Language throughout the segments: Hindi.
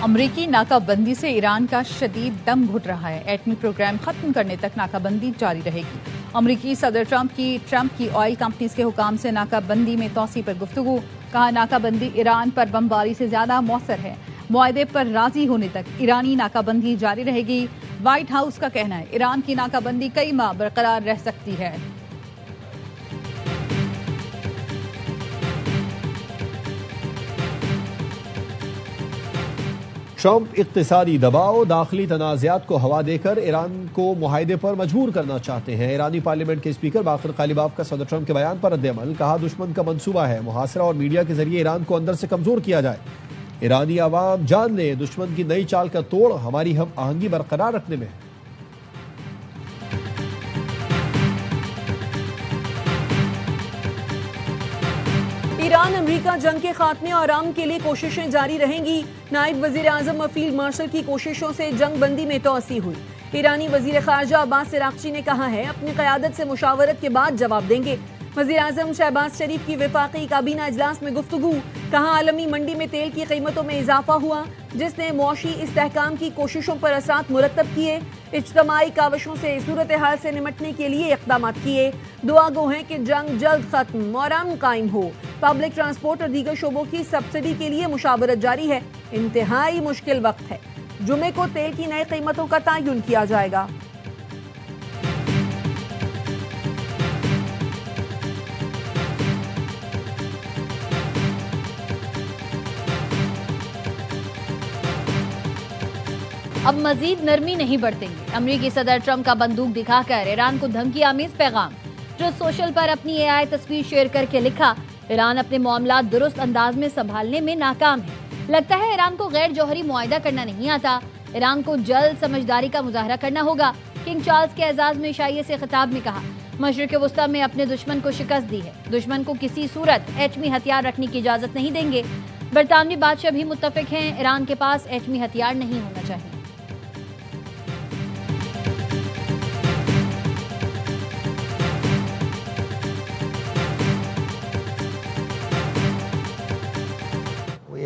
अमरीकी नाकाबंदी से ईरान का शदीद दम घुट रहा है। एटमी प्रोग्राम खत्म करने तक नाकाबंदी जारी रहेगी। अमरीकी सदर ट्रंप की ऑयल कंपनीज के हुकाम से नाकाबंदी में तोसी पर गुफ्तगू। कहा नाकाबंदी ईरान पर बमबारी से ज्यादा मौसर है। मुआहदे पर राजी होने तक ईरानी नाकाबंदी जारी रहेगी। व्हाइट हाउस का कहना है ईरान की नाकाबंदी कई माह बरकरार रह सकती है। ट्रंप इक्तिसादी दबाव, दाखिली तनाज़ात को हवा देकर ईरान को मुआहदे पर मजबूर करना चाहते हैं। ईरानी पार्लियामेंट के स्पीकर बाकर कालिबाफ का सदर ट्रंप के बयान पर रद्द-ए-अमल। कहा दुश्मन का मंसूबा है मुहासरा और मीडिया के जरिए ईरान को अंदर से कमजोर किया जाए। ईरानी आवाम जान ले दुश्मन की नई चाल का तोड़ हमारी हम आहंगी बरकरार रखने में है। ईरान अमेरिका जंग के खात्मे और आराम के लिए कोशिशें जारी रहेंगी। नायब वजीर आजम और फील्ड मार्शल की कोशिशों से जंग बंदी में तोसी हुई। ईरानी वजीर खारजा अब्बास इराक्ची ने कहा है अपनी क़यादत से मुशावरत के बाद जवाब देंगे। वजीर आजम शहबाज शरीफ की वफाकी काबीना इजलास में गुफ्तगू। कहा आलमी मंडी में तेल की कीमतों में इजाफा हुआ जिसने मुआशी इस्तेहकाम की कोशिशों पर असरात मुरतब किए। इज्तमाई काविशों से सूरत हाल से निमटने के लिए इक़दाम किए। दुआ गो हैं कि जंग जल्द खत्म और अमन कायम हो। पब्लिक ट्रांसपोर्ट और दीगर शोबों की सब्सिडी के लिए मुशावरत जारी है। इंतहाई मुश्किल वक्त है। जुमे को तेल की नई कीमतों का तयन किया जाएगा। अब मजीद नरमी नहीं बरतेंगे। अमरीकी सदर ट्रंप का बंदूक दिखाकर ईरान को धमकी आमीज पैगाम। ट्रुथ सोशल पर अपनी एआई तस्वीर शेयर करके लिखा ईरान अपने मामलात दुरुस्त अंदाज में संभालने में नाकाम है। लगता है ईरान को गैर जौहरी मुआहिदा करना नहीं आता। ईरान को जल्द समझदारी का मुजाहरा करना होगा। किंग चार्ल्स के एजाज में शाइये से खिताब में कहा मशरिक वस्ता में अपने दुश्मन को शिकस्त दी है। दुश्मन को किसी सूरत एटमी हथियार रखने की इजाजत नहीं देंगे। बरतानवी बादशाह भी मुत्तफिक हैं ईरान के पास एटमी हथियार नहीं होना चाहिए।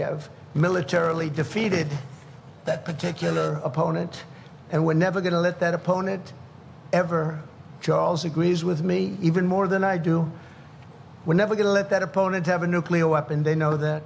Have militarily defeated that particular opponent, and we're never going to let that opponent ever. Charles agrees with me even more than I do. We're never going to let that opponent have a nuclear weapon. They know that.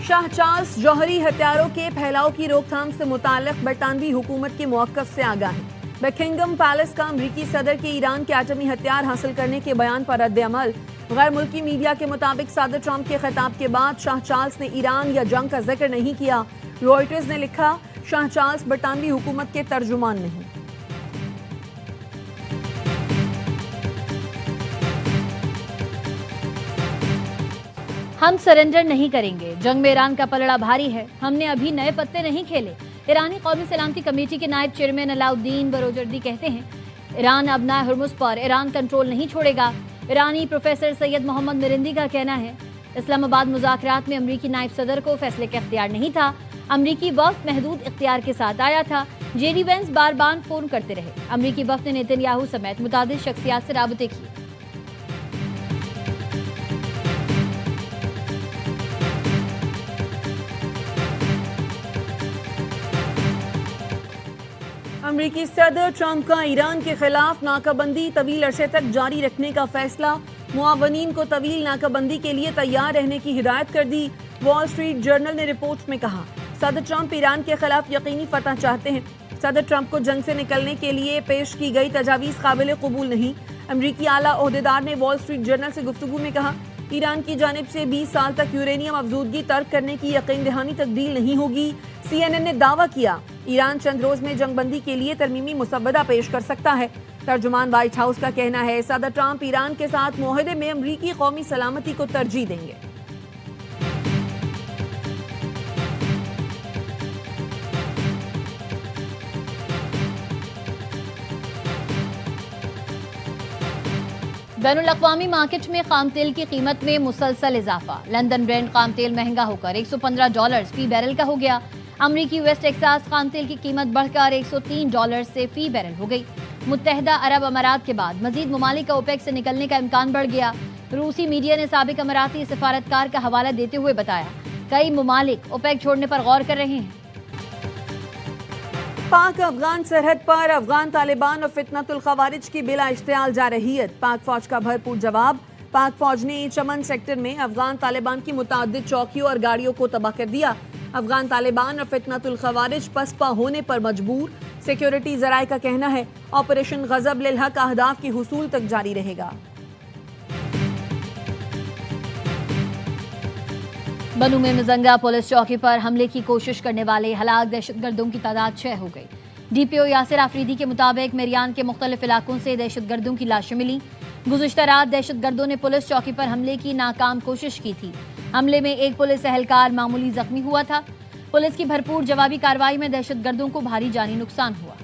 Shah Charles Jauhari हथियारों के फैलाव की रोकथाम से मुताल्लिक बरतानवी हुकूमत के मौक़िफ़ से आगाह है। बकिंगम पैलेस का अमरीकी सदर के ईरान के एटमी हथियार हासिल करने के बयान पर रद्द-ए-अमल। गैर मुल्की मीडिया के मुताबिक सदर ट्रंप के खिताब के बाद शाह चार्ल्स ने ईरान या जंग का जिक्र नहीं किया। रॉयटर्स ने लिखा शाह चार्ल्स बरतानवी हुकूमत के तर्जुमान नहीं। हम सरेंडर नहीं करेंगे। जंग में ईरान का पलड़ा भारी है। हमने अभी नए पत्ते नहीं खेले। ईरानी कौमी सलामती कमेटी के नायब चेयरमैन अलाउद्दीन बरोजर्दी कहते हैं ईरान अब ना हुर्मुज़ पर ईरान कंट्रोल नहीं छोड़ेगा। ईरानी प्रोफेसर सैयद मोहम्मद मिरिंदी का कहना है इस्लामाबाद मुज़ाकरात में अमरीकी नायब सदर को फैसले का इख्तियार नहीं था। अमरीकी वफ़द महदूद इख्तियार के साथ आया था। जेडी वेंस बार बार फोन करते रहे। अमरीकी वफ़द ने नेतन्याहू समेत मुतादिद शख्सियात से राबते किए। अमरीकी सदर ट्रंप का ईरान के खिलाफ नाकाबंदी तवील अरसे तक जारी रखने का फैसला। मुआवनीन को तवील नाकाबंदी के लिए तैयार रहने की हिदायत कर दी। वॉल स्ट्रीट जर्नल ने रिपोर्ट में कहा सदर ट्रंप ईरान के खिलाफ यकीनी फतह चाहते हैं। सदर ट्रंप को जंग से निकलने के लिए पेश की गई तजावीज़ काबिल कबूल नहीं। अमरीकी आला ओहदेदार ने वॉल स्ट्रीट जर्नल से गुफ्तगू में कहा ईरान की जानिब से 20 साल तक यूरेनियम अफजूदगी तर्क करने की यकीन दहानी तब्दील नहीं होगी। CNN ने दावा किया ईरान चंद रोज में जंगबंदी के लिए तरमीमी मुसव्वदा पेश कर सकता है। तर्जुमान व्हाइट हाउस का कहना है सदर ट्रंप ईरान के साथ मुआहदे में अमरीकी कौमी सलामती को तरजीह देंगे। बैनुल अक़वामी मार्केट में खाम तेल की कीमत में मुसलसल इजाफा। लंदन ब्रेंट खाम तेल महंगा होकर $115 फी बैरल का हो गया। अमरीकी वेस्ट टेक्सास खाम तेल की कीमत बढ़कर $103 से फी बैरल हो गई। मुत्तहदा अरब अमारात के बाद मजीद ममालिक का ओपेक से निकलने का इम्कान बढ़ गया। रूसी मीडिया ने साबिक अमाराती सफारतकार का हवाला देते हुए बताया कई मुमालिक ओपेक छोड़ने पर गौर कर रहे हैं। पाक अफगान सरहद पर अफगान तालिबान और फितनतुल खवारिज की बिला इश्तियाल जारहियत, पाक फौज का भरपूर जवाब। पाक फौज ने चमन सेक्टर में अफगान तालिबान की मुताद्दिद चौकियों और गाड़ियों को तबाह कर दिया। अफगान तालिबान और फितनतुल खवारिज पसपा होने पर मजबूर। सिक्योरिटी जराये का कहना है ऑपरेशन गजब लिल हक अहदाफ की हुसूल तक जारी रहेगा। बनू में मजंगा पुलिस चौकी पर हमले की कोशिश करने वाले हलाक दहशतगर्दों की तादाद 6 हो गई। डीपीओ यासिर आफरीदी के मुताबिक मेरियान के मुख्तलिफ इलाकों से दहशतगर्दों की लाशें मिली। गुज़िश्ता रात दहशतगर्दों ने पुलिस चौकी पर हमले की नाकाम कोशिश की थी। हमले में एक पुलिस एहलकार मामूली जख्मी हुआ था। पुलिस की भरपूर जवाबी कार्रवाई में दहशतगर्दों को भारी जानी नुकसान हुआ।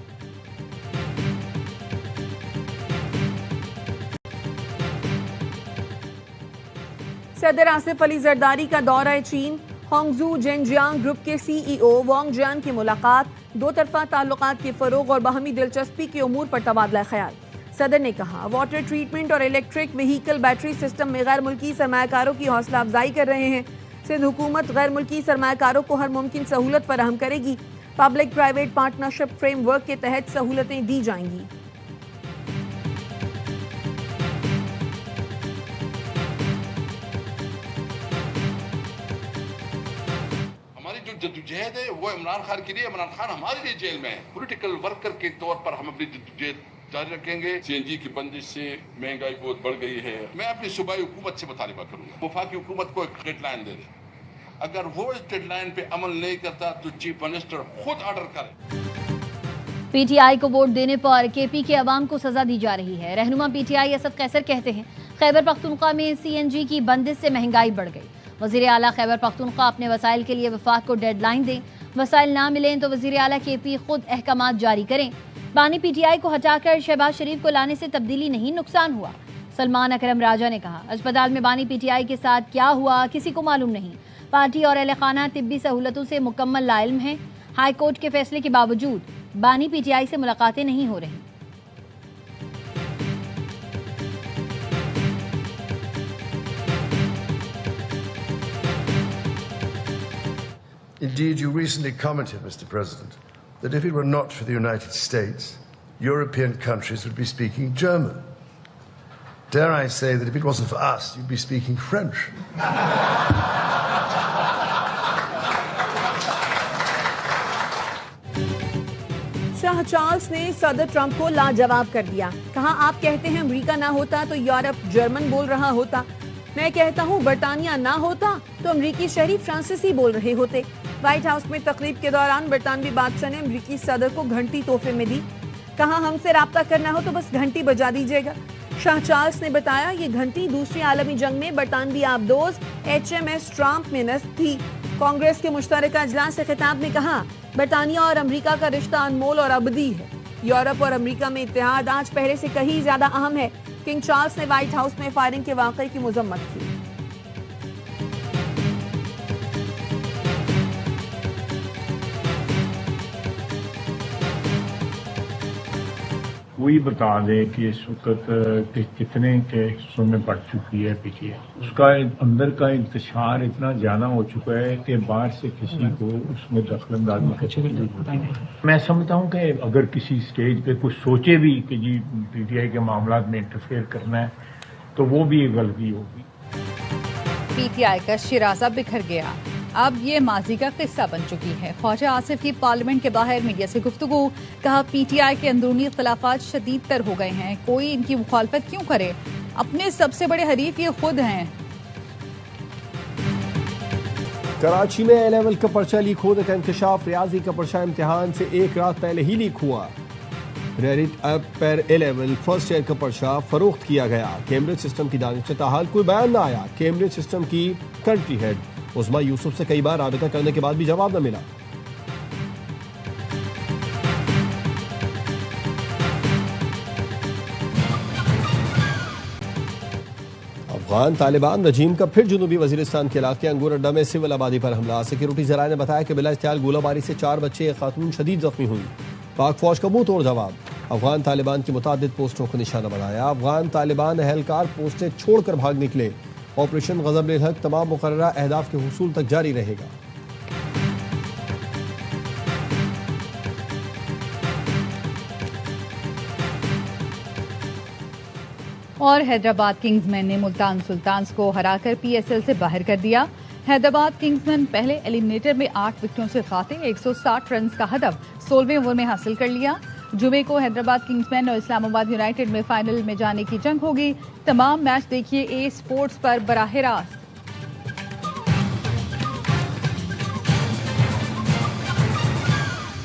सदर आसिफ अली जरदारी का दौरा चीन। होंगजू जेनजियांग ग्रुप के सीईओ वांग जियान की मुलाकात। दो तरफा ताल्लुकात के फरोग और बाहमी दिलचस्पी के उमूर पर तबादला ख्याल। सदर ने कहा वाटर ट्रीटमेंट और इलेक्ट्रिक व्हीकल बैटरी सिस्टम में गैर मुल्की सरमायाकारों की हौसला अफजाई कर रहे हैं। सिंध हुकूमत गैर मुल्की सरमायाकारों को हर मुमकिन सहूलत फराहम करेगी। पब्लिक प्राइवेट पार्टनरशिप फ्रेमवर्क के तहत सहूलतें दी जाएंगी। जद्दोजहद है वो इमरान खान के लिए, इमरान खान हमारे लिए जेल में है। पॉलिटिकल वर्कर के तौर पर हम अपनी जद्दोजहद जारी रखेंगे। सीएनजी की बंदिश से महंगाई बहुत बढ़ गई है। मैं अपनी सूबाई हुकूमत से मुतालिबा करूंगा वफाकी हुकूमत को एक डेडलाइन दे दे। अगर वो इस डेडलाइन पे अमल नहीं करता तो चीफ मिनिस्टर खुद ऑर्डर करे। पीटीआई को वोट देने पर केपी के अवाम को सजा दी जा रही है। रहनुमा पीटीआई असद कैसर कहते हैं खैबर पख्तूनख्वा में सीएनजी की बंदिश से महंगाई बढ़ गई। वज़ीर आला खैबर पख्तूनख्वा अपने वसाइल के लिए वफाक को डेडलाइन दें। वसाइल ना मिलें तो वज़ीर आला केपी खुद अहकामात जारी करें। बानी पीटीआई को हटाकर शहबाज शरीफ को लाने से तब्दीली नहीं, नुकसान हुआ। सलमान अकरम राजा ने कहा अस्पताल में बानी पीटीआई के साथ क्या हुआ किसी को मालूम नहीं। पार्टी और अहलखाना तिब्बी सहूलतों से मुकम्मल लाइल्म है। हाई कोर्ट के फैसले के बावजूद बानी पीटीआई से मुलाकातें नहीं हो रही। Indeed, you recently commented, Mr. President, that if it were not for the United States, European countries would be speaking German. Dare I say that if it wasn't for us, you'd be speaking French. Shah Charles ने सदर ट्रंप को लाजवाब कर दिया। कहा आप कहते हैं अमेरिका ना होता तो यूरोप जर्मन बोल रहा होता। मैं कहता हूं बरतानिया ना होता तो अमरीकी शहरी फ्रांसीसी बोल रहे होते। व्हाइट हाउस में तकरीब के दौरान बरतानवी बादशाह ने अमरीकी सदर को घंटी तोहफे में दी। कहा हमसे राब्ता करना हो तो बस घंटी बजा दीजिएगा। शाह चार्ल्स ने बताया ये घंटी दूसरी आलमी जंग में बरतानवी आबदोज HMS ट्रंप में नस्ब थी। कांग्रेस के मुश्तरका इजलास से खिताब में कहा बरतानिया और अमरीका का रिश्ता अनमोल और अबदी है। यूरोप और अमरीका में इत्तेहाद आज पहले से कहीं ज्यादा अहम है। किंग चार्ल्स ने व्हाइट हाउस में फायरिंग के वाकये की मजम्मत की। वही बता दें कि इस वक्त कितने के हिस्सों में बढ़ चुकी है पीटीआई। उसका अंदर का इंतशार इतना ज्यादा हो चुका है कि बाहर से किसी को उसमें दखलंदाजी करनी। मैं समझता हूँ कि अगर किसी स्टेज पे कुछ सोचे भी कि जी पीटीआई के मामला में इंटरफेयर करना है तो वो भी एक गलती होगी। पीटीआई का शिराजा बिखर गया, अब ये माजी का किस्सा बन चुकी है। ख्वाजा आसिफ की पार्लियामेंट के बाहर मीडिया से गुफ्तगू। कहा पीटीआई के अंदरूनी इख्तिलाफात शदीद तर हो गए हैं, कोई इनकी मुखालफत क्यों करे, अपने सबसे बड़े हरीफ ये खुद हैं। कराची में A-लेवल का पर्चा लीक होने का इंकशाफ। रियाजी का पर्चा इम्तिहान से एक रात पहले ही लीक हुआ। रेडिट ऐप पर A-लेवल फर्स्ट ईयर का पर्चा फरोख्त किया गया। कैम्ब्रिज सिस्टम की जानिब से ताहाल कोई बयान न आया। कैम्ब्रिज सिस्टम की कंट्री हेड उस्मा यूसुफ से कई बार राबिता करने के बाद भी जवाब न मिला। अफगान तालिबान रजीम का फिर जुनूबी वजीरिस्तान के इलाके अंगूर अड्डा में सिविल आबादी पर हमला। सिक्योरिटी जराये ने बताया कि बिला इख्तियार गोलाबारी से 4 बच्चे एक खातून शदीद जख्मी हुई। पाक फौज का मुंह तोड़ जवाब। अफगान तालिबान की मुतादिद पोस्टों को निशाना बनाया। अफगान तालिबान एहलकार पोस्टें छोड़कर भाग निकले। ऑपरेशन गज़ब-ए हक तमाम मुकर्ररा अहदाफ के हुसूल तक जारी रहेगा। और हैदराबाद किंग्समैन ने मुल्तान सुल्तान्स को हराकर PSL से बाहर कर दिया। हैदराबाद किंग्समैन पहले एलिमिनेटर में 8 विकेटों से खाते 160 रन का हदफ 16वें ओवर में हासिल कर लिया। जुमे को हैदराबाद किंग्समैन और इस्लामाबाद यूनाइटेड में फाइनल में जाने की जंग होगी। तमाम मैच देखिए A स्पोर्ट्स पर बराह रास्त।